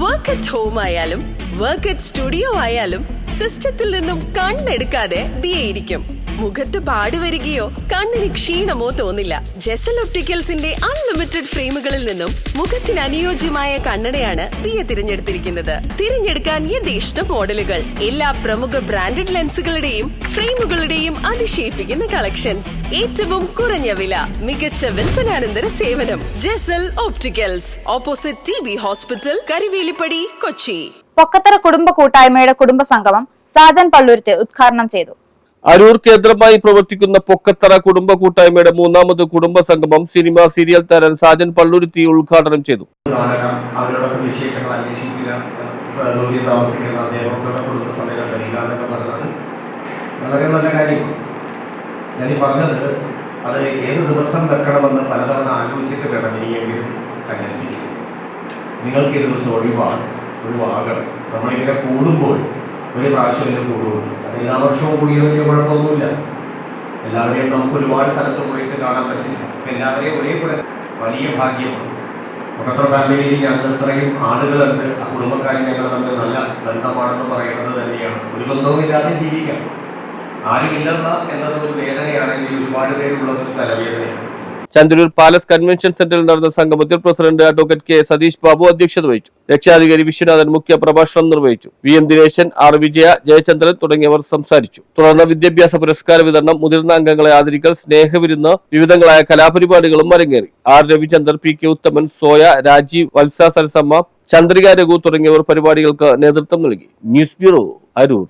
Work at home ആയാലും work at studio ആയാലും സിസ്റ്റത്തിൽ നിന്നും കണ്ണെടുക്കാതെ ദിയയിരിക്കും. മുഖത്ത് പാടി വരികയോ കണ്ണിന് ക്ഷീണമോ തോന്നില്ല. ജെസൽ ഒപ്റ്റിക്കൽസിന്റെ അൺലിമിറ്റഡ് ഫ്രെയിമുകളിൽ നിന്നും മുഖത്തിന് അനുയോജ്യമായ കണ്ണടയാണ് ദിയ തിരഞ്ഞെടുത്തിരിക്കുന്നത്. തിരഞ്ഞെടുക്കാൻ യഥേഷ്ട മോഡലുകൾ, എല്ലാ പ്രമുഖ ബ്രാൻഡഡ് ലെൻസുകളുടെയും ഫ്രെയിമുകളുടെയും അതിശയിപ്പിക്കുന്ന കളക്ഷൻസ്, ഏറ്റവും കുറഞ്ഞ വില, മികച്ച വിൽപ്പനാനന്തര സേവനം. Jesal opticals, opposite TB hospital, Karuvelippady, Kochi. Pokkathara കുടുംബ കൂട്ടായ്മയുടെ കുടുംബസംഗമം സാജൻ പള്ളുരുത്തി ഉദ്ഘാടനം ചെയ്തു. അരൂർ കേന്ദ്രമായി പ്രവർത്തിക്കുന്ന പൊക്കത്തറ കുടുംബ കൂട്ടായ്മയുടെ മൂന്നാമത് കുടുംബ സംഗമം സിനിമ സീരിയൽ താരം സാജൻ പള്ളുരുത്തി ഉദ്ഘാടനം ചെയ്തു. അവരോടൊക്കെ വിശേഷങ്ങൾ അന്വേഷിക്കുക, താമസിക്കുന്ന ദേവങ്ങളുടെ കുടുംബസമേതം വരിക എന്നൊക്കെ പറഞ്ഞത് വളരെ നല്ല കാര്യമാണ്. ഞാനീ പറഞ്ഞത് അത് ഏത് ദിവസം വെക്കണമെന്ന് പലതവണ ആലോചിച്ചിട്ട് വേണം ഇനിയെങ്കിലും സംഘടിപ്പിക്കുക. നിങ്ങൾക്ക് ഈ ദിവസം ഒഴിവാകണം. നമ്മളിങ്ങനെ കൂടുമ്പോൾ ഒരു പ്രാവശ്യം കൂടുള്ളൂ. അത് എല്ലാ വർഷവും കൂടിയത് വലിയ കുഴപ്പമൊന്നുമില്ല. എല്ലാവരെയും നമുക്ക് ഒരുപാട് സ്ഥലത്ത് പോയിട്ട് കാണാൻ പറ്റില്ല. എല്ലാവരെയും ഒരേപോലെ വലിയ ഭാഗ്യമാണ്. പൊക്കത്തറ ഫാമിലിയിൽ ഞങ്ങൾ ഇത്രയും ആളുകളുണ്ട്. ആ കുടുംബക്കാരും ഞങ്ങൾ തമ്മിൽ നല്ല ബന്ധമാണെന്ന് പറയുന്നത് തന്നെയാണ്. ഒരു ബന്ധവും ഇല്ലാതെ ജീവിക്കാം. ആരുമില്ലെന്ന എന്നത് ഒരു വേദനയാണെങ്കിൽ ഒരുപാട് പേരുള്ളതൊരു തലവേദനയാണ്. ചന്ദ്രൂർ പാലസ് കൺവെൻഷൻ സെന്ററിൽ നടന്ന സംഗമത്തിൽ president advocate K Satheesh Babu അധ്യക്ഷത വഹിച്ചു. രക്ഷാധികാരി വിശ്വനാഥൻ മുഖ്യ പ്രഭാഷണം നിർവഹിച്ചു. VM ദിനേശൻ, R വിജയ, ജയചന്ദ്രൻ തുടങ്ങിയവർ സംസാരിച്ചു. തുടർന്ന് വിദ്യാഭ്യാസ പുരസ്കാര വിതരണം, മുതിർന്ന അംഗങ്ങളെ ആദരിക്കൽ, സ്നേഹവിരുന്ന്, വിവിധങ്ങളായ കലാപരിപാടികളും അരങ്ങേറി. R രവിചന്ദ്രൻ, PK ഉത്തമൻ, സോയ, രാജീവ്, വത്സ സരസമ്മ, ചന്ദ്രിക രഘു തുടങ്ങിയവർ പരിപാടികൾക്ക് നേതൃത്വം നൽകി. News bureau, Aroor.